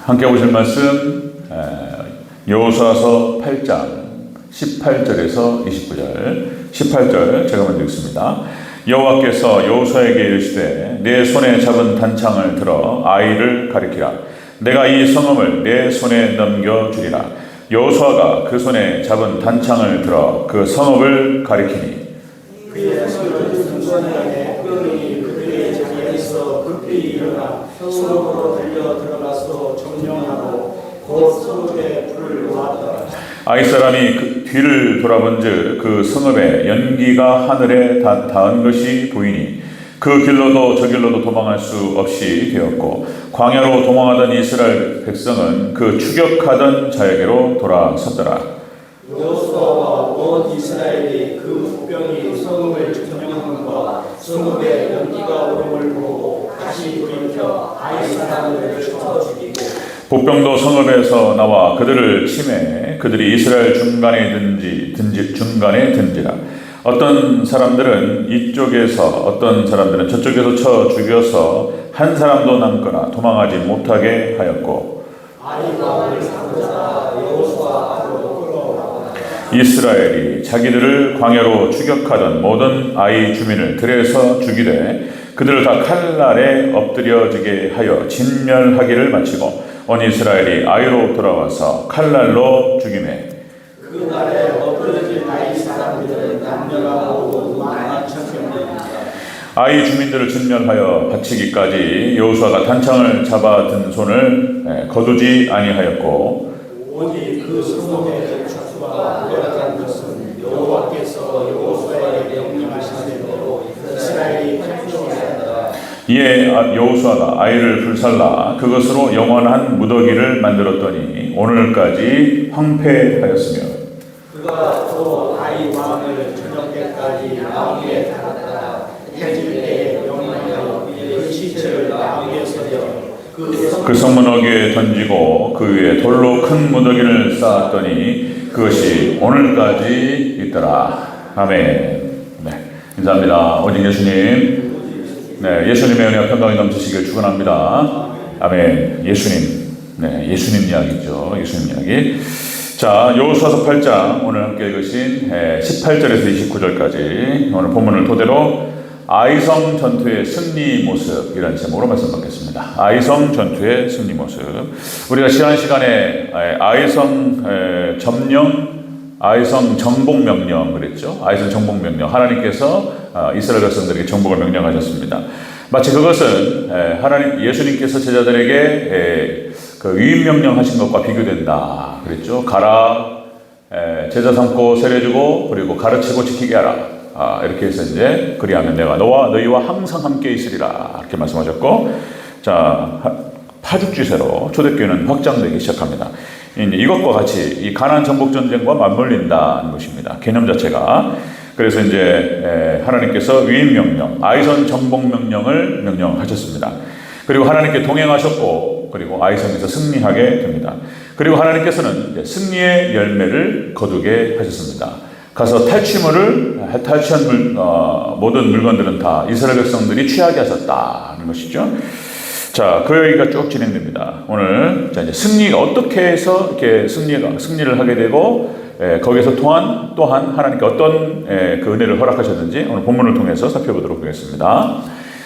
함께 보실 말씀 여호수아서 8장 18절에서 29절. 18절 제가 먼저 읽습니다. 여호와께서 여호수아에게 이르시되 내 손에 잡은 단창을 들어 아이를 가리키라. 내가 이 성읍을 내 손에 넘겨주리라. 여호수아가 그 손에 잡은 단창을 들어 그 성읍을 가리키니 그의 손을 등선하에 그러니 그들의 자리에서 급히 일어나 성읍으로 달려 들어가서 점령하고 곧 성읍에 불을 놓았더라. 아이 사람이 그 뒤를 돌아본즉 그 성읍에 연기가 하늘에 닿은 것이 보이니 그 길로도 저 길로도 도망할 수 없이 되었고 광야로 도망하던 이스라엘 백성은 그 추격하던 자에게로 돌아섰더라. 여호수아와 온 이스라엘이 그 복병이 성읍을 점령함과 성읍에 연기가 오름을 보고 다시 돌이켜 아이 사람을 쳐 죽이고 복병도 성읍에서 나와 그들을 치매 그들이 이스라엘 중간에 든지라. 어떤 사람들은 이쪽에서 어떤 사람들은 저쪽에서 쳐 죽여서 한 사람도 남거나 도망하지 못하게 하였고 아이가 사고자 여호수아 앞으로 끌어오라. 이스라엘이 자기들을 광야로 추격하던 모든 아이 주민을 들에서 죽이되 그들을 다 칼날에 엎드려지게 하여 진멸하기를 마치고 온 이스라엘이 아이로 돌아와서 칼날로 죽이매 그날에 엎드려진 아이 사람들은 남녀가 모두 14,000명이다. 아이 주민들을 진멸하여 바치기까지 여호수아가 단창을 잡아 든 손을 거두지 아니하였고 오직 그 성읍의 축수가 돌아간 것은 여호와께서 여호수아에게 명령하신 대로 이스라엘이 탈출하였다. 이에 여호수아가 아이를 불살라 그것으로 영원한 무더기를 만들었더니 오늘까지 황폐하였으며 그가 또 아이 왕을 저녁 때까지 나무에 달았다. 해질 때에 명령하여 그의 시체를 나무에 서려 그 성문 어귀에 던지고 그 위에 돌로 큰 무더기를 쌓았더니 그것이 오늘까지 있더라. 아멘. 네, 인사합니다. 오직 예수님. 네, 예수님의 은혜와 평강이 넘치시길 축원합니다. 아멘. 예수님. 네, 예수님 이야기죠. 예수님 이야기. 자, 여호수아서 8장 오늘 함께 읽으신 18절에서 29절까지 오늘 본문을 토대로 아이성 전투의 승리 모습 이런 제목으로 말씀 받겠습니다. 아이성 전투의 승리 모습. 우리가 지난 시간에 아이성 점령, 아이성 정복 명령 그랬죠. 아이성 정복 명령. 하나님께서 이스라엘 백성들에게 정복을 명령하셨습니다. 마치 그것은 예수님께서 제자들에게 그 위임 명령하신 것과 비교된다 그랬죠. 가라, 제자 삼고 세례주고 그리고 가르치고 지키게 하라. 이렇게 해서 이제 그리하면 내가 너희와 항상 함께 있으리라 이렇게 말씀하셨고, 자 파죽지세로 초대교회는 확장되기 시작합니다. 이것과 같이 이 가나안 정복 전쟁과 맞물린다는 것입니다. 개념 자체가. 그래서 이제 하나님께서 위임 명령, 아이성 정복 명령을 명령하셨습니다. 그리고 하나님께 동행하셨고, 그리고 아이성에서 승리하게 됩니다. 그리고 하나님께서는 이제 승리의 열매를 거두게 하셨습니다. 가서 탈취한 모든 물건들은 다 이스라엘 백성들이 취하게 하셨다는 것이죠. 자, 그 얘기가 쭉 진행됩니다. 오늘 자 이제 승리가 어떻게 해서 이렇게 승리를 하게 되고 거기서 또한 하나님께 어떤 그 은혜를 허락하셨는지 오늘 본문을 통해서 살펴보도록 하겠습니다.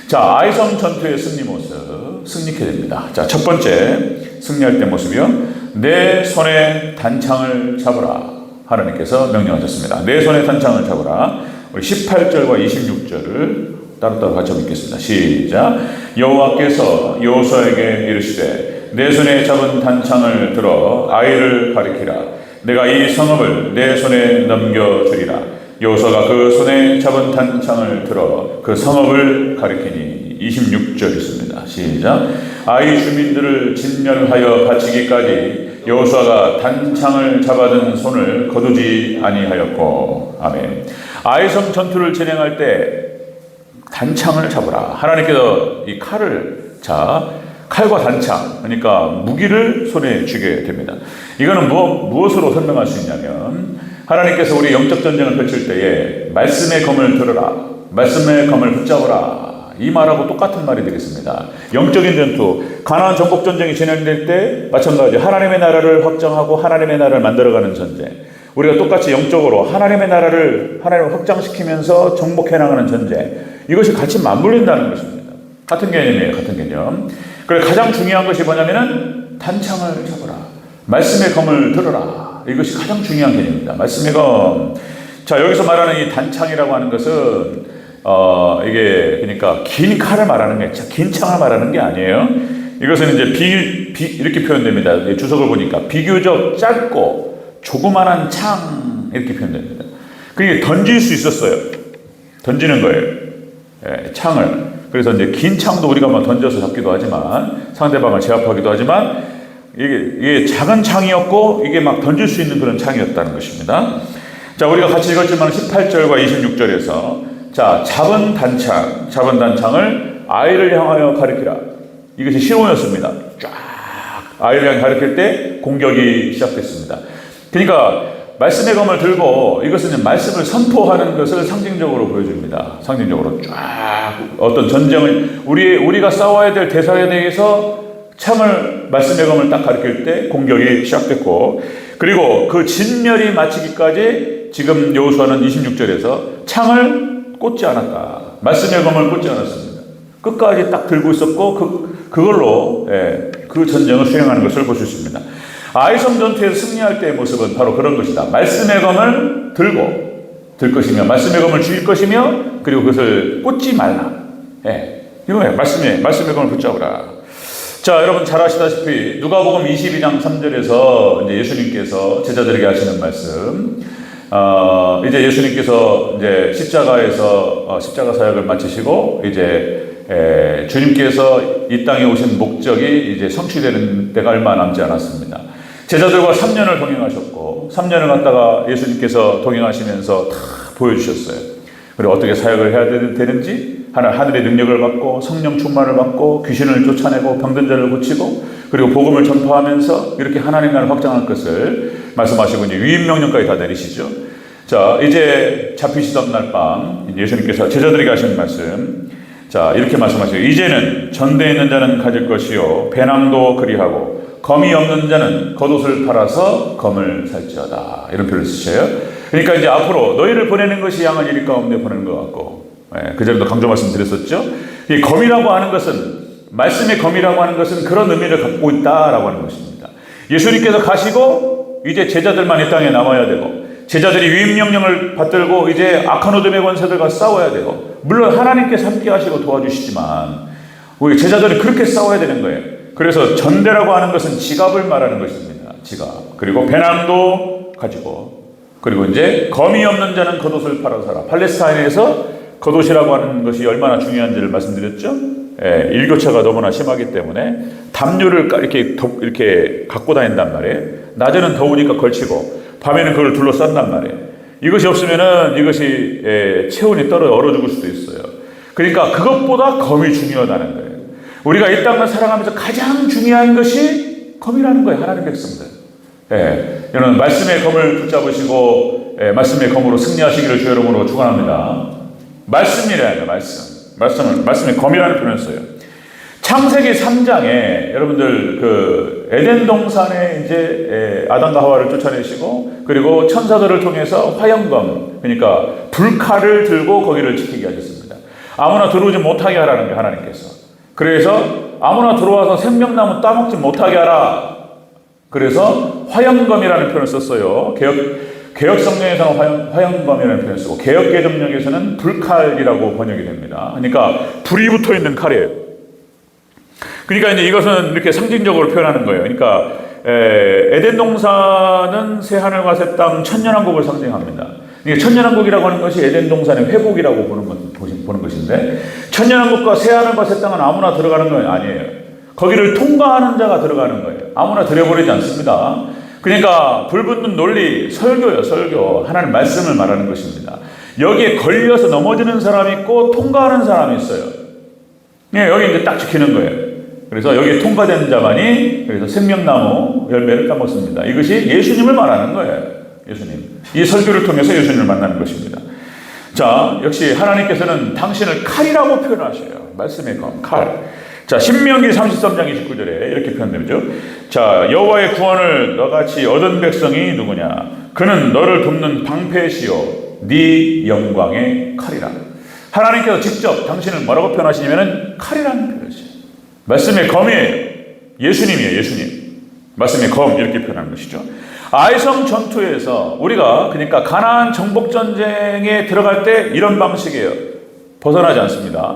자, 아이성 전투의 승리 모습, 승리케 됩니다. 자, 첫 번째 승리할 때 모습이요. 내 손에 단창을 잡으라. 하나님께서 명령하셨습니다. 내 손에 단창을 잡으라. 우리 18절과 26절을 따로따로 같이 읽겠습니다. 시작. 여호와께서 여호수아에게 이르시되 내 손에 잡은 단창을 들어 아이를 가리키라. 내가 이 성읍을 내 손에 넘겨주리라. 여호수아가 그 손에 잡은 단창을 들어 그 성읍을 가리키니 26절 있습니다. 시작. 아이 주민들을 진멸하여 바치기까지 여호수아가 단창을 잡아든 손을 거두지 아니하였고. 아멘. 아이성 전투를 진행할 때 단창을 잡으라. 하나님께서 이 칼과 단창, 그러니까 무기를 손에 쥐게 됩니다. 이거는 무엇으로 설명할 수 있냐면, 하나님께서 우리 영적 전쟁을 펼칠 때에 말씀의 검을 들어라, 말씀의 검을 붙잡으라 이 말하고 똑같은 말이 되겠습니다. 영적인 전투, 가나안 전국 전쟁이 진행될 때 마찬가지 하나님의 나라를 확정하고 하나님의 나라를 만들어가는 전쟁. 우리가 똑같이 영적으로 하나님의 나라를 확장시키면서 정복해 나가는 전쟁. 이것이 같이 맞물린다는 것입니다. 같은 개념이에요. 같은 개념. 그래서 가장 중요한 것이 뭐냐면은 단창을 잡으라. 말씀의 검을 들어라. 이것이 가장 중요한 개념입니다. 말씀의 검. 자, 여기서 말하는 이 단창이라고 하는 것은 이게 그러니까 긴 칼을 말하는 게, 긴 창을 말하는 게 아니에요. 이것은 이제 이렇게 표현됩니다. 주석을 보니까 비교적 짧고 조그만한 창 이렇게 표현됩니다. 그게 던질 수 있었어요. 던지는 거예요. 예, 창을. 그래서 이제 긴 창도 우리가 뭐 던져서 잡기도 하지만 상대방을 제압하기도 하지만 이게 작은 창이었고 이게 막 던질 수 있는 그런 창이었다는 것입니다. 자, 우리가 같이 읽었지만 18절과 26절에서 자, 잡은 단창을 아이를 향하여 가리키라. 이것이 시온이었습니다. 쫙 아이를 향해 가리킬 때 공격이 시작됐습니다. 그러니까 말씀의 검을 들고 이것은 말씀을 선포하는 것을 상징적으로 보여줍니다. 상징적으로 쫙 어떤 전쟁을 우리가 싸워야 될 대상에 대해서 창을 말씀의 검을 딱 가리킬 때 공격이 시작됐고, 그리고 그 진멸이 마치기까지 지금 여호수아는 26절에서 창을 꽂지 않았다. 말씀의 검을 꽂지 않았습니다. 끝까지 딱 들고 있었고 그걸로 그 전쟁을 수행하는 것을 볼 수 있습니다. 아이성 전투에서 승리할 때의 모습은 바로 그런 것이다. 말씀의 검을 들 것이며 말씀의 검을 쥐일 것이며 그리고 그것을 꽂지 말라. 이거예요. 말씀의 검을 붙잡으라. 자, 여러분 잘 아시다시피 누가복음 22장 3절에서 이제 예수님께서 제자들에게 하시는 말씀. 이제 예수님께서 이제 십자가 사역을 마치시고 이제 주님께서 이 땅에 오신 목적이 이제 성취되는 때가 얼마 남지 않았습니다. 제자들과 3년을 동행하셨고 3년을 갖다가 예수님께서 동행하시면서 다 보여주셨어요. 그리고 어떻게 사역을 해야 되는지 하늘의 능력을 받고 성령 충만을 받고 귀신을 쫓아내고 병든 자를 고치고 그리고 복음을 전파하면서 이렇게 하나님 나라를 확장할 것을 말씀하시고 이제 위임 명령까지 다 내리시죠. 자, 이제 잡히시던 날 밤 예수님께서 제자들에게 하신 말씀, 자, 이렇게 말씀하시죠. 이제는 전대에 있는 자는 가질 것이요 배낭도 그리하고 검이 없는 자는 겉옷을 팔아서 검을 살지어다. 이런 표현을 쓰셔요. 그러니까 이제 앞으로 너희를 보내는 것이 양을 이리 가운데 보내는 것 같고, 그전에도 강조 말씀드렸었죠. 이 검이라고 하는 것은, 말씀의 검이라고 하는 것은 그런 의미를 갖고 있다라고 하는 것입니다. 예수님께서 가시고 이제 제자들만 이 땅에 남아야 되고, 제자들이 위임명령을 받들고 이제 악한 어둠의 권세들과 싸워야 되고, 물론 하나님께서 함께 하시고 도와주시지만 우리 제자들이 그렇게 싸워야 되는 거예요. 그래서 전대라고 하는 것은 지갑을 말하는 것입니다. 지갑. 그리고 배낭도 가지고, 그리고 이제 검이 없는 자는 겉옷을 팔아 살아. 팔레스타인에서 겉옷이라고 하는 것이 얼마나 중요한지를 말씀드렸죠. 일교차가 너무나 심하기 때문에 담요를 이렇게 갖고 다닌단 말이에요. 낮에는 더우니까 걸치고 밤에는 그걸 둘러싼단 말이에요. 이것이 없으면은 이것이 체온이 얼어 죽을 수도 있어요. 그러니까 그것보다 검이 중요하다는 거예요. 우리가 이 땅을 살아가면서 가장 중요한 것이 검이라는 거예요. 하나님 백성들. 여러분 말씀의 검을 붙잡으시고 말씀의 검으로 승리하시기를 주 이름으로 축원합니다. 말씀이라는 말씀의 검이라는 표현을 써요. 창세기 3장에 여러분들 그 에덴 동산에 이제 아담과 하와를 쫓아내시고 그리고 천사들을 통해서 화영검, 그러니까 불칼을 들고 거기를 지키게 하셨습니다. 아무나 들어오지 못하게 하라는 게 하나님께서. 그래서 아무나 들어와서 생명나무 따먹지 못하게 하라. 그래서 화영검이라는 표현을 썼어요. 개혁 성경에서는 화영검이라는 표현을 쓰고 개혁 개정역에서는 불칼이라고 번역이 됩니다. 그러니까 불이 붙어 있는 칼이에요. 그러니까 이제 이것은 이렇게 상징적으로 표현하는 거예요. 그러니까 에덴 동산은 새 하늘과 새 땅 천년왕국을 상징합니다. 그러니까 천년왕국이라고 하는 것이 에덴 동산의 회복이라고 보는 것인데, 천년왕국과 새 하늘과 새 땅은 아무나 들어가는 건 아니에요. 거기를 통과하는 자가 들어가는 거예요. 아무나 들여버리지 않습니다. 그러니까 불붙는 논리, 설교예요. 설교. 하나님 말씀을 말하는 것입니다. 여기에 걸려서 넘어지는 사람이 있고 통과하는 사람이 있어요. 여기 이제 딱 지키는 거예요. 그래서 여기에 통과된 자만이 그래서 생명나무 열매를 따먹습니다. 이것이 예수님을 말하는 거예요. 예수님. 이 설교를 통해서 예수님을 만나는 것입니다. 자, 역시 하나님께서는 당신을 칼이라고 표현하셔요. 말씀의 검, 칼. 자, 신명기 33장 29절에 이렇게 표현되죠. 자, 여호와의 구원을 너같이 얻은 백성이 누구냐? 그는 너를 돕는 방패시요 네 영광의 칼이라. 하나님께서 직접 당신을 뭐라고 표현하시냐면은 칼이라는 표현이죠. 말씀의 검이에요. 예수님이에요. 예수님. 말씀의 검 이렇게 표현하는 것이죠. 아이성 전투에서 우리가 그러니까 가나안 정복 전쟁에 들어갈 때 이런 방식이에요. 벗어나지 않습니다.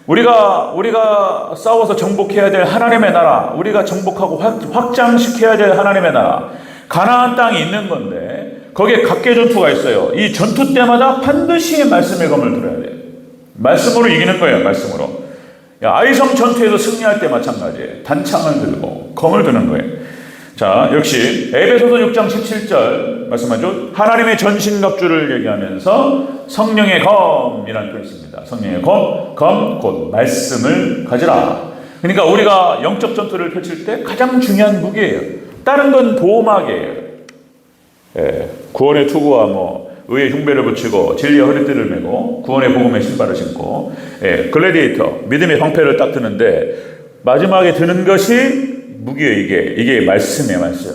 우리가 싸워서 정복해야 될 하나님의 나라, 우리가 정복하고 확장시켜야 될 하나님의 나라, 가나안 땅이 있는 건데 거기에 각계 전투가 있어요. 이 전투 때마다 반드시 말씀의 검을 들어야 돼요. 말씀으로 이기는 거예요. 말씀으로. 아이성 전투에서 승리할 때 마찬가지예요. 단창을 들고 검을 드는 거예요. 자, 역시 에베소서 6장 17절 말씀하죠. 하나님의 전신갑주를 얘기하면서 성령의 검이라는 표현이 있습니다. 성령의 검 곧 말씀을 가지라. 그러니까 우리가 영적 전투를 펼칠 때 가장 중요한 무기예요. 다른 건 보호막이에요. 구원의 투구와 의의 흉배를 붙이고 진리의 허리띠를 메고 구원의 복음의 신발을 신고 글래디에이터 믿음의 방패를 딱 드는데 마지막에 드는 것이 무기예요. 이게 말씀이에요. 말씀.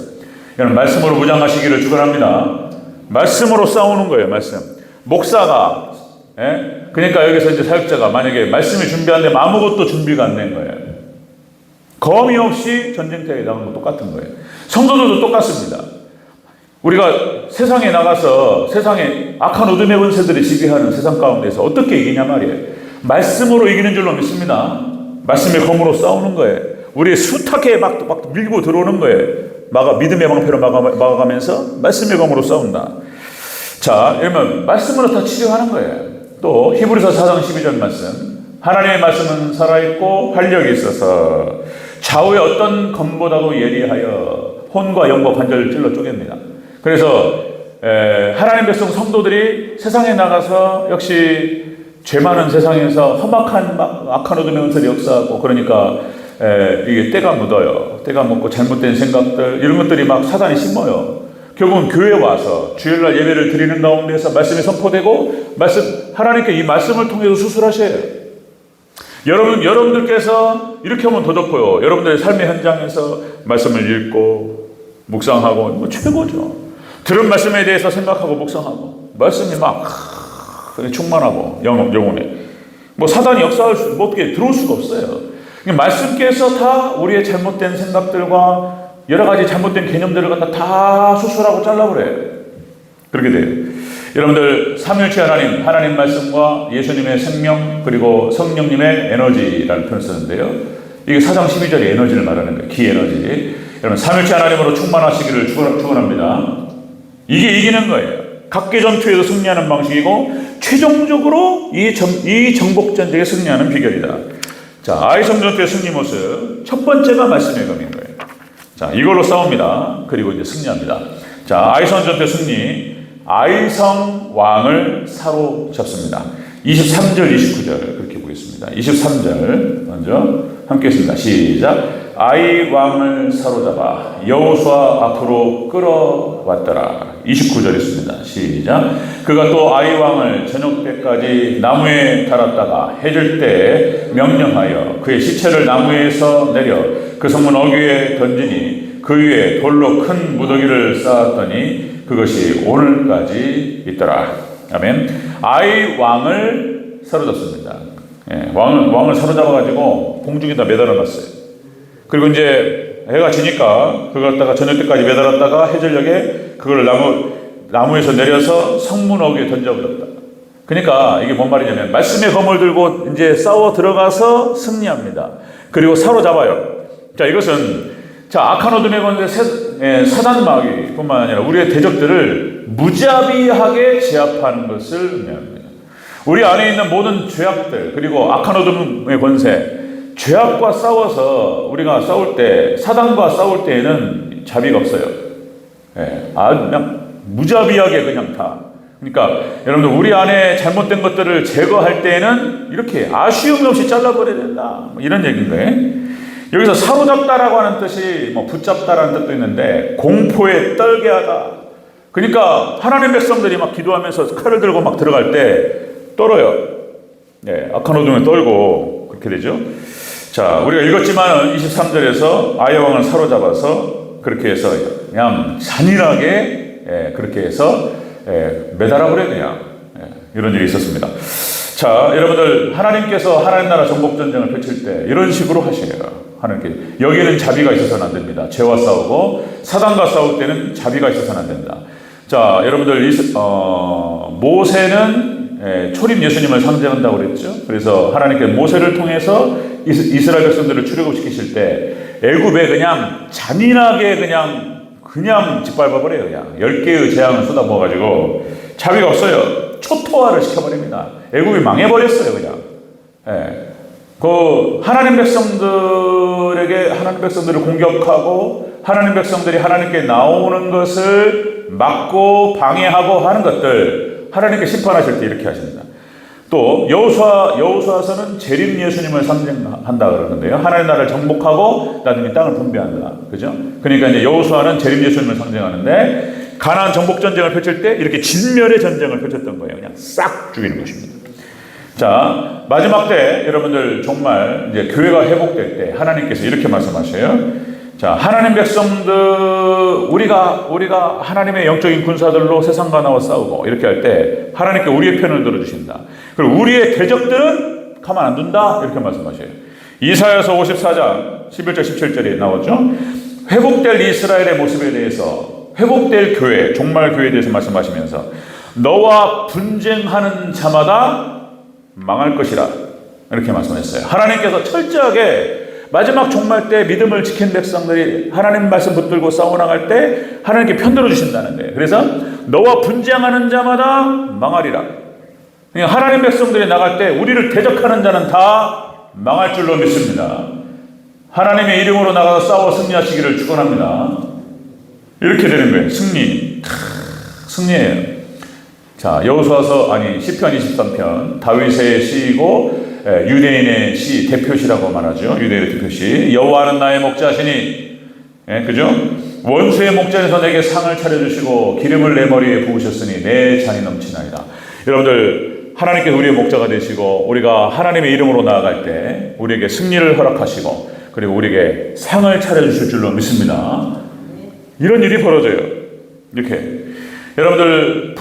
여러분 말씀으로 무장하시기를 축원합니다. 말씀으로 싸우는 거예요. 말씀. 목사가 그러니까 여기서 이제 사역자가 만약에 말씀을 준비하는데 아무것도 준비가 안 된 거예요. 검이 없이 전쟁터에 나가는 거 똑같은 거예요. 성도들도 똑같습니다. 우리가 세상에 나가서 세상에 악한 어둠의 권세들이 지배하는 세상 가운데서 어떻게 이기냐 말이에요. 말씀으로 이기는 줄로 믿습니다. 말씀의 검으로 싸우는 거예요. 우리의 수탁에 막 밀고 들어오는 거예요. 믿음의 방패로 막아가면서 말씀의 검으로 싸운다. 자, 이러면 말씀으로 다 치료하는 거예요. 또 히브리서 4장 12절 말씀. 하나님의 말씀은 살아있고 활력이 있어서 좌우의 어떤 검보다도 예리하여 혼과 영과 관절을 찔러 쪼갭니다. 그래서 하나님 백성 성도들이 세상에 나가서 역시 죄 많은 세상에서 험악한 악한 어둠의 은설이 역사하고 그러니까 이게 때가 묻어요. 때가 묻고 잘못된 생각들 이런 것들이 막 사단이 심어요. 결국은 교회에 와서 주일날 예배를 드리는 가운데서 말씀이 선포되고 하나님께 이 말씀을 통해서 수술하셔요. 여러분들께서 이렇게 하면 더 좋고요. 여러분들의 삶의 현장에서 말씀을 읽고 묵상하고 최고죠. 들은 말씀에 대해서 생각하고 묵상하고 말씀이 막 충만하고 영혼에 사단이 역사할 어떻게 들어올 수가 없어요. 말씀께서 다 우리의 잘못된 생각들과 여러 가지 잘못된 개념들을 갖다 다 수술하고 잘라버려요. 그렇게 돼요. 여러분들 삼위일체 하나님 말씀과 예수님의 생명 그리고 성령님의 에너지라는 표현을 쓰는데요. 이게 4장 12절의 에너지를 말하는 거예요. 기에너지. 여러분 삼위일체 하나님으로 충만하시기를 축원합니다. 이게 이기는 거예요. 각계 전투에서 승리하는 방식이고 최종적으로 이 정복 전쟁에 승리하는 비결이다. 자, 아이성 전투의 승리 모습 첫 번째가 말씀의 검인 거예요. 자, 이걸로 싸웁니다. 그리고 이제 승리합니다. 자, 아이성 전투의 승리. 아이성 왕을 사로잡습니다. 23절, 29절 그렇게 보겠습니다. 23절 먼저 함께 했습니다. 시작. 아이 왕을 사로잡아 여호수아 앞으로 끌어왔더라. 29절 있습니다. 시작. 그가 또 아이 왕을 저녁 때까지 나무에 달았다가 해질 때 명령하여 그의 시체를 나무에서 내려 그 성문 어귀에 던지니 그 위에 돌로 큰 무더기를 쌓았더니 그것이 오늘까지 있더라. 아멘. 아이 왕을 사로잡습니다. 왕을 사로잡아가지고 공중에다 매달아 놨어요. 그리고 이제 해가 지니까 그걸 갖다가 저녁 때까지 매달았다가 해질녘에 그걸 나무에서 내려서 성문 어귀에 던져버렸다. 그러니까 이게 뭔 말이냐면 말씀의 검을 들고 이제 싸워 들어가서 승리합니다. 그리고 사로잡아요. 자, 이것은 악한 어둠의 권세 사단 마귀뿐만 아니라 우리의 대적들을 무자비하게 제압하는 것을 의미합니다. 우리 안에 있는 모든 죄악들 그리고 악한 어둠의 권세 죄악과 싸워서 우리가 싸울 때 사단과 싸울 때에는 자비가 없어요. 그냥 무자비하게 그냥 다. 그러니까 여러분들 우리 안에 잘못된 것들을 제거할 때에는 이렇게 아쉬움이 없이 잘라버려야 된다. 이런 얘기인 거예요. 여기서 사로잡다라고 하는 뜻이 붙잡다라는 뜻도 있는데 공포에 떨게 하다. 그러니까 하나님 백성들이 막 기도하면서 칼을 들고 막 들어갈 때 떨어요. 악한 어둠에 떨고 그렇게 되죠. 자, 우리가 읽었지만 23절에서 아이 왕을 사로잡아서 그렇게 해서 그냥 잔인하게 그렇게 해서 매달아 버려 그냥 이런 일이 있었습니다. 자, 여러분들 하나님께서 하나님 나라 정복 전쟁을 펼칠 때 이런 식으로 하셔요. 하나님께 여기에는 자비가 있어서는 안 됩니다. 죄와 싸우고 사단과 싸울 때는 자비가 있어서는 안 된다. 자, 여러분들 모세는 초림 예수님을 상징한다고 그랬죠. 그래서 하나님께 모세를 통해서 이스라엘 백성들을 출애굽시키실 때 애굽에 그냥 잔인하게 그냥 짓밟아 버려요. 그냥 10개의 재앙을 쏟아부어가지고 자비가 없어요. 초토화를 시켜버립니다. 애굽이 망해버렸어요. 그냥. 그 하나님 백성들을 공격하고 하나님 백성들이 하나님께 나오는 것을 막고 방해하고 하는 것들 하나님께 심판하실 때 이렇게 하십니다. 또 여호수아서는 재림 예수님을 상징한다 그러는데요. 하나님 나라를 정복하고 나중에 땅을 분배한다. 그죠? 그러니까 이제 여호수아는 재림 예수님을 상징하는데 가나안 정복 전쟁을 펼칠 때 이렇게 진멸의 전쟁을 펼쳤던 거예요. 그냥 싹 죽이는 것입니다. 자, 마지막 때 여러분들 정말 이제 교회가 회복될 때 하나님께서 이렇게 말씀하셔요. 자, 하나님 백성들 우리가 하나님의 영적인 군사들로 세상과 나와 싸우고 이렇게 할 때 하나님께 우리의 편을 들어주신다. 그리고 우리의 대적들은 가만 안 둔다. 이렇게 말씀하셔요. 이사야서 54장 11절 17절에 나왔죠. 회복될 이스라엘의 모습에 대해서 회복될 교회, 종말 교회에 대해서 말씀하시면서 너와 분쟁하는 자마다 망할 것이라 이렇게 말씀했어요. 하나님께서 철저하게 마지막 종말 때 믿음을 지킨 백성들이 하나님 말씀 붙들고 싸워나갈 때 하나님께 편들어 주신다는데, 그래서 너와 분쟁하는 자마다 망하리라. 그러니까 하나님 백성들이 나갈 때 우리를 대적하는 자는 다 망할 줄로 믿습니다. 하나님의 이름으로 나가서 싸워 승리하시기를 축원합니다. 이렇게 되는 거예요. 승리예요. 자, 시편 23편 다윗의 시이고 유대인의 시 대표시라고 말하죠. 유대인의 대표시. 여호와는 나의 목자시니, 그죠? 원수의 목전에서 내게 상을 차려주시고 기름을 내 머리에 부으셨으니 내 잔이 넘치나이다. 여러분들 하나님께서 우리의 목자가 되시고 우리가 하나님의 이름으로 나아갈 때 우리에게 승리를 허락하시고 그리고 우리에게 상을 차려주실 줄로 믿습니다. 이런 일이 벌어져요. 이렇게 여러분들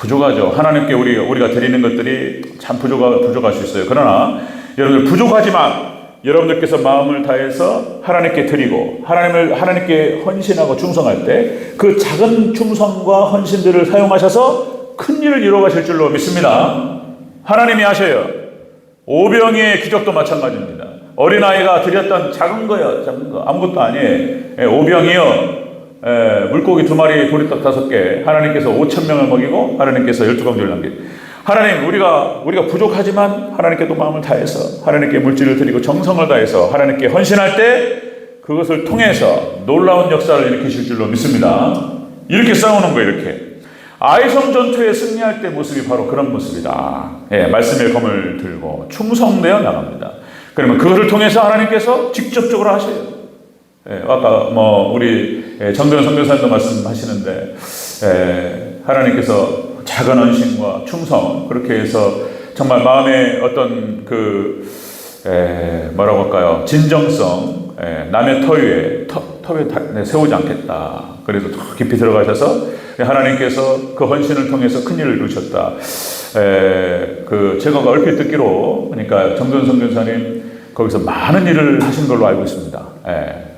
부족하죠. 하나님께 우리가 드리는 것들이 참 부족할 수 있어요. 그러나 여러분들 부족하지만 여러분들께서 마음을 다해서 하나님께 드리고 하나님께 헌신하고 충성할 때 그 작은 충성과 헌신들을 사용하셔서 큰 일을 이루어 가실 줄로 믿습니다. 하나님이 하셔요. 오병이의 기적도 마찬가지입니다. 어린아이가 드렸던 작은 거 아무것도 아니에요. 오병이요. 물고기 2마리, 보리떡 5개, 하나님께서 5,000명을 먹이고 하나님께서 12광주를 남긴. 하나님, 우리가 부족하지만 하나님께도 마음을 다해서 하나님께 물질을 드리고 정성을 다해서 하나님께 헌신할 때 그것을 통해서 놀라운 역사를 일으키실 줄로 믿습니다. 이렇게 싸우는 거예요. 이렇게 아이성 전투에 승리할 때 모습이 바로 그런 모습이다. 말씀의 검을 들고 충성되어 나갑니다. 그러면 그것을 통해서 하나님께서 직접적으로 하셔요. 아까 우리 정전 선교사님도 말씀하시는데 하나님께서 작은 헌신과 충성, 그렇게 해서 정말 마음의 어떤 뭐라고 할까요? 진정성, 남의 터위에 세우지 않겠다. 그래서 더 깊이 들어가셔서 하나님께서 그 헌신을 통해서 큰 일을 이루셨다. 제가 얼핏 듣기로, 그러니까 정전 선교사님 거기서 많은 일을 하신 걸로 알고 있습니다.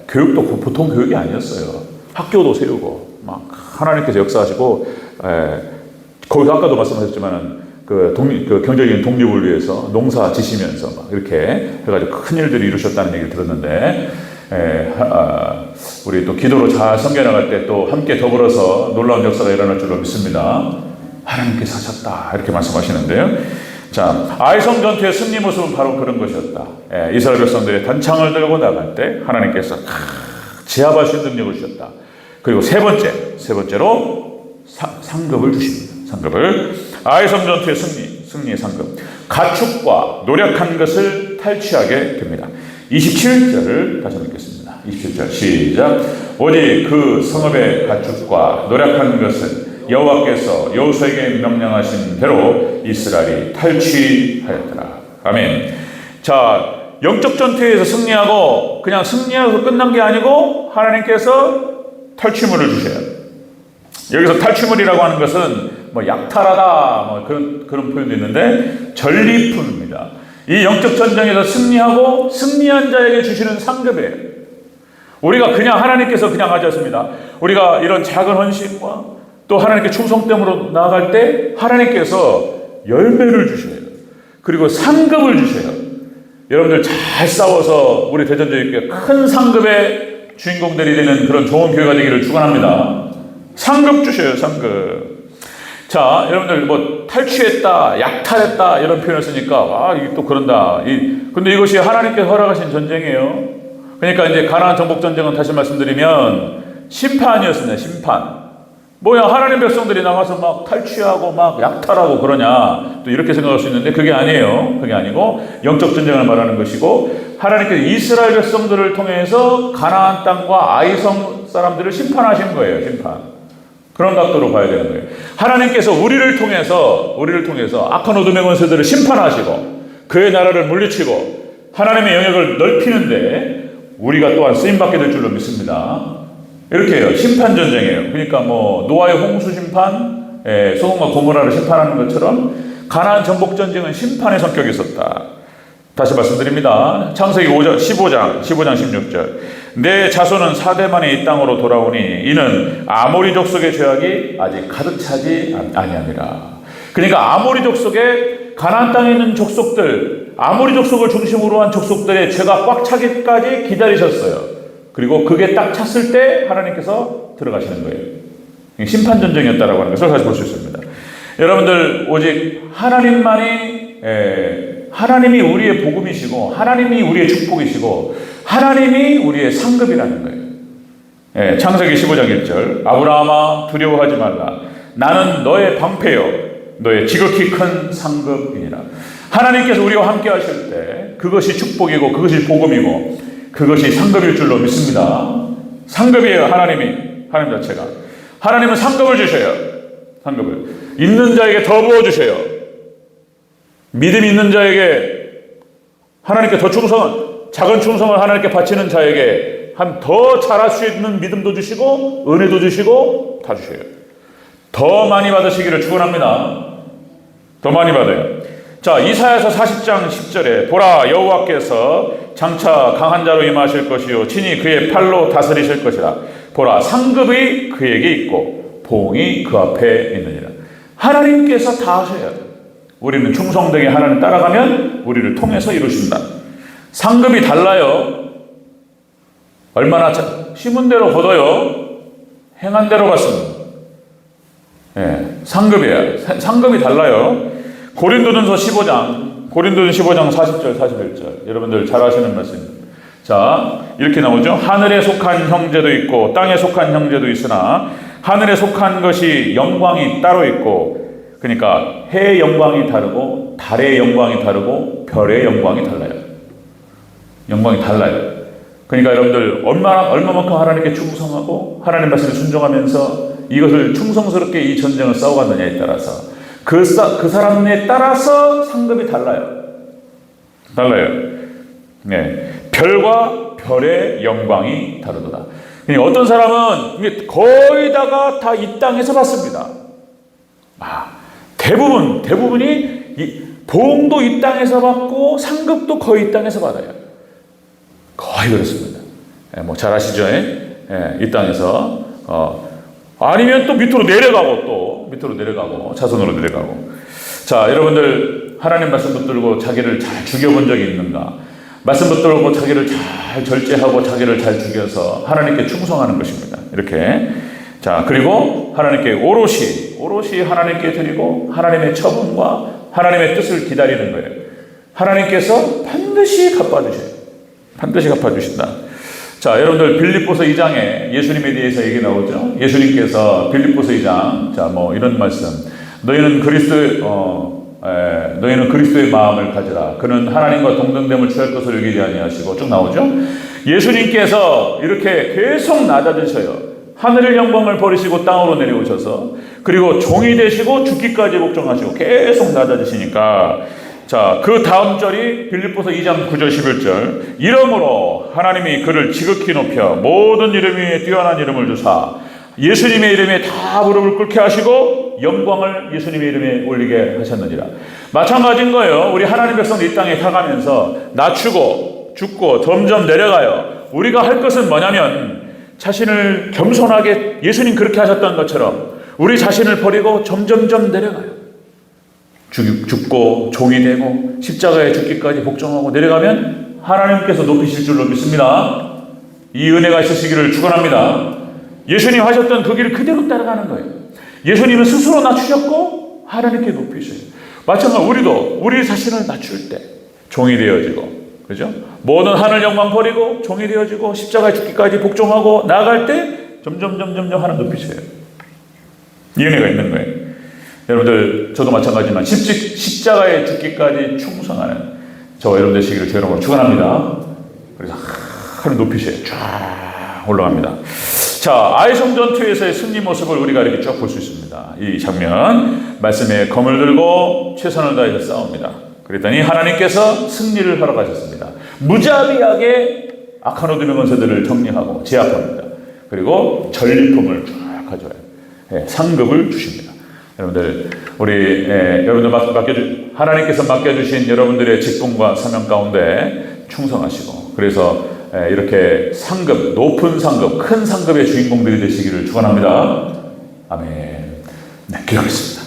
교육도 보통 교육이 아니었어요. 학교도 세우고 막 하나님께서 역사하시고, 거기서 아까도 말씀하셨지만은 경제적인 독립을 위해서 농사 지시면서 막 이렇게 해가지고 큰 일들을 이루셨다는 얘기를 들었는데, 우리 또 기도로 잘 섬겨나갈 때 또 함께 더불어서 놀라운 역사가 일어날 줄로 믿습니다. 하나님께서 하셨다 이렇게 말씀하시는데요. 자, 아이성 전투의 승리 모습은 바로 그런 것이었다. 이스라엘 백성들의 단창을 들고 나갈 때 하나님께서 제압할 수 있는 능력을 주셨다. 그리고 세 번째로 상급을 주십니다. 상급을, 아이성 전투의 승리의 상급, 가축과 노력한 것을 탈취하게 됩니다. 27절을 다시 읽겠습니다. 27절 시작. 오직 그 성읍의 가축과 노력한 것은 여호와께서 여호수아에게 명령하신 대로 이스라엘이 탈취하였더라. 아멘. 자, 영적 전투에서 승리하고 그냥 승리하고 끝난 게 아니고 하나님께서 탈취물을 주셔요. 여기서 탈취물이라고 하는 것은 뭐 약탈하다 뭐 그런 표현도 있는데 전리품입니다. 이 영적 전쟁에서 승리하고 승리한 자에게 주시는 상급이에요. 우리가 그냥 하나님께서 그냥 하지 않습니다. 우리가 이런 작은 헌신과 또 하나님께 충성됨으로 나아갈 때 하나님께서 열매를 주셔요. 그리고 상급을 주셔요. 여러분들 잘 싸워서 우리 대전제일교회 큰 상급의 주인공들이 되는 그런 좋은 교회가 되기를 축원합니다. 상급 주셔요, 상급. 자, 여러분들 뭐 탈취했다, 약탈했다 이런 표현을 쓰니까 이게 또 그런다. 근데 이것이 하나님께서 허락하신 전쟁이에요. 그러니까 이제 가나안 정복 전쟁은 다시 말씀드리면 심판이었습니다. 심판. 뭐야, 하나님 백성들이 나가서 막 탈취하고 막 약탈하고 그러냐, 또 이렇게 생각할 수 있는데 그게 아니에요. 그게 아니고 영적 전쟁을 말하는 것이고, 하나님께서 이스라엘 백성들을 통해서 가나안 땅과 아이성 사람들을 심판하신 거예요. 심판. 그런 각도로 봐야 되는 거예요. 하나님께서 우리를 통해서 악한 어둠의 권세들을 심판하시고 그의 나라를 물리치고 하나님의 영역을 넓히는데 우리가 또한 쓰임받게 될 줄로 믿습니다. 이렇게 해요. 심판 전쟁이에요. 그러니까 뭐 노아의 홍수 심판, 소돔과 고모라를 심판하는 것처럼 가나안 전복 전쟁은 심판의 성격이 있었다. 다시 말씀드립니다. 창세기 15장 16절. 내 자손은 4대 만에 이 땅으로 돌아오니 이는 아모리 족속의 죄악이 아직 가득 차지 아니함이라. 그러니까 아모리 족속의 가나안 땅에 있는 족속들, 아모리 족속을 중심으로 한 족속들의 죄가 꽉 차기까지 기다리셨어요. 그리고 그게 딱 찼을 때 하나님께서 들어가시는 거예요. 심판 전쟁이었다라고 하는 것을 다시 볼 수 있습니다. 여러분들 오직 하나님이 우리의 복음이시고 하나님이 우리의 축복이시고 하나님이 우리의 상급이라는 거예요. 창세기 15장 1절. 아브라함아 두려워하지 말라. 나는 너의 방패요 너의 지극히 큰 상급이니라. 하나님께서 우리와 함께 하실 때 그것이 축복이고 그것이 복음이고 그것이 상급일 줄로 믿습니다. 상급이에요. 하나님 자체가. 하나님은 상급을 주셔요. 상급을. 있는 자에게 더 부어주셔요. 믿음이 있는 자에게 하나님께 더 작은 충성을 하나님께 바치는 자에게 더 잘할 수 있는 믿음도 주시고 은혜도 주시고 다 주셔요. 더 많이 받으시기를 축원합니다. 더 많이 받아요. 자, 이사야서 40장 10절에 보라 여호와께서 장차 강한 자로 임하실 것이요 친히 그의 팔로 다스리실 것이라. 보라 상급이 그에게 있고 보응이 그 앞에 있느니라. 하나님께서 다 하셔야 돼요. 우리는 충성되게 하나님 따라가면 우리를 통해서 이루신다. 상급이 달라요. 얼마나 심은 대로 거둬요. 행한 대로 받습니다. 상급이에요. 상급이 달라요. 고린도전서 15장 40절 41절. 여러분들 잘 아시는 말씀. 자, 이렇게 나오죠. 하늘에 속한 형제도 있고 땅에 속한 형제도 있으나 하늘에 속한 것이 영광이 따로 있고, 그러니까 해의 영광이 다르고 달의 영광이 다르고 별의 영광이 달라요. 영광이 달라요. 그러니까 여러분들 얼마만큼 하나님께 충성하고 하나님 말씀에 순종하면서 이것을 충성스럽게 이 전쟁을 싸워갔느냐에 따라서 그 사람에 따라서 상급이 달라요. 별과 별의 영광이 다르도다. 그러니까 어떤 사람은 거의 다가 다 이 땅에서 받습니다. 대부분이 보응도 이 땅에서 받고 상급도 거의 이 땅에서 받아요. 거의 그렇습니다. 뭐 잘 아시죠? 이 땅에서 아니면 또 밑으로 내려가고 자손으로 내려가고. 자, 여러분들 하나님 말씀 붙들고 자기를 잘 죽여본 적이 있는가? 말씀 붙들고 자기를 잘 절제하고 자기를 잘 죽여서 하나님께 충성하는 것입니다. 이렇게. 자, 그리고 하나님께 오롯이 하나님께 드리고 하나님의 처분과 하나님의 뜻을 기다리는 거예요. 하나님께서 반드시 갚아주셔요. 반드시 갚아주신다. 자, 여러분들 빌립보서 2장에 예수님에 대해서 얘기 나오죠. 예수님께서 빌립보서 2장, 자, 뭐 이런 말씀. 너희는 그리스도의 마음을 가지라. 그는 하나님과 동등됨을 취할 것을 여기지 아니하시고 쭉 나오죠. 예수님께서 이렇게 계속 낮아지셔요. 하늘의 영광을 버리시고 땅으로 내려오셔서, 그리고 종이 되시고 죽기까지 복종하시고 계속 낮아지시니까, 자, 그 다음 절이 빌립보서 2장 9절 11절. 이러므로 하나님이 그를 지극히 높여 모든 이름 위에 뛰어난 이름을 주사 예수님의 이름에 다 무릎을 꿇게 하시고 영광을 예수님의 이름에 올리게 하셨느니라. 마찬가지인 거예요. 우리 하나님 백성들 이 땅에 살아가면서 낮추고 죽고 점점 내려가요. 우리가 할 것은 뭐냐면 자신을 겸손하게 예수님 그렇게 하셨던 것처럼 우리 자신을 버리고 점점점 내려가요. 죽고 종이 되고 십자가에 죽기까지 복종하고 내려가면 하나님께서 높이실 줄로 믿습니다. 이 은혜가 있으시기를 축원합니다. 예수님 하셨던 그 길을 그대로 따라가는 거예요. 예수님은 스스로 낮추셨고 하나님께 높이셔요. 마찬가지로 우리도 우리 자신을 낮출 때 종이 되어지고, 그죠? 모든 하늘 영광 버리고 종이 되어지고 십자가에 죽기까지 복종하고 나아갈 때 점점 하나님 높이셔요. 이 은혜가 있는 거예요. 여러분들, 저도 마찬가지지만 십자가에 죽기까지 충성하는 저와 여러분들 되시기를 제 이름으로 축원합니다. 그래서 하나님 높이셔요. 쫙 올라갑니다. 자, 아이성 전투에서의 승리 모습을 우리가 이렇게 쭉 볼 수 있습니다. 이 장면, 말씀에 검을 들고 최선을 다해서 싸웁니다. 그랬더니 하나님께서 승리를 허락하셨습니다. 무자비하게 악한 어둠의 권세들을 정리하고 제압합니다. 그리고 전리품을 쭉 가져와요. 상급을 주십니다. 여러분들, 여러분들 하나님께서 맡겨주신 여러분들의 직분과 사명 가운데 충성하시고, 그래서 이렇게 상급, 높은 상급, 큰 상급의 주인공들이 되시기를 축원합니다. 아멘. 네, 기도하겠습니다.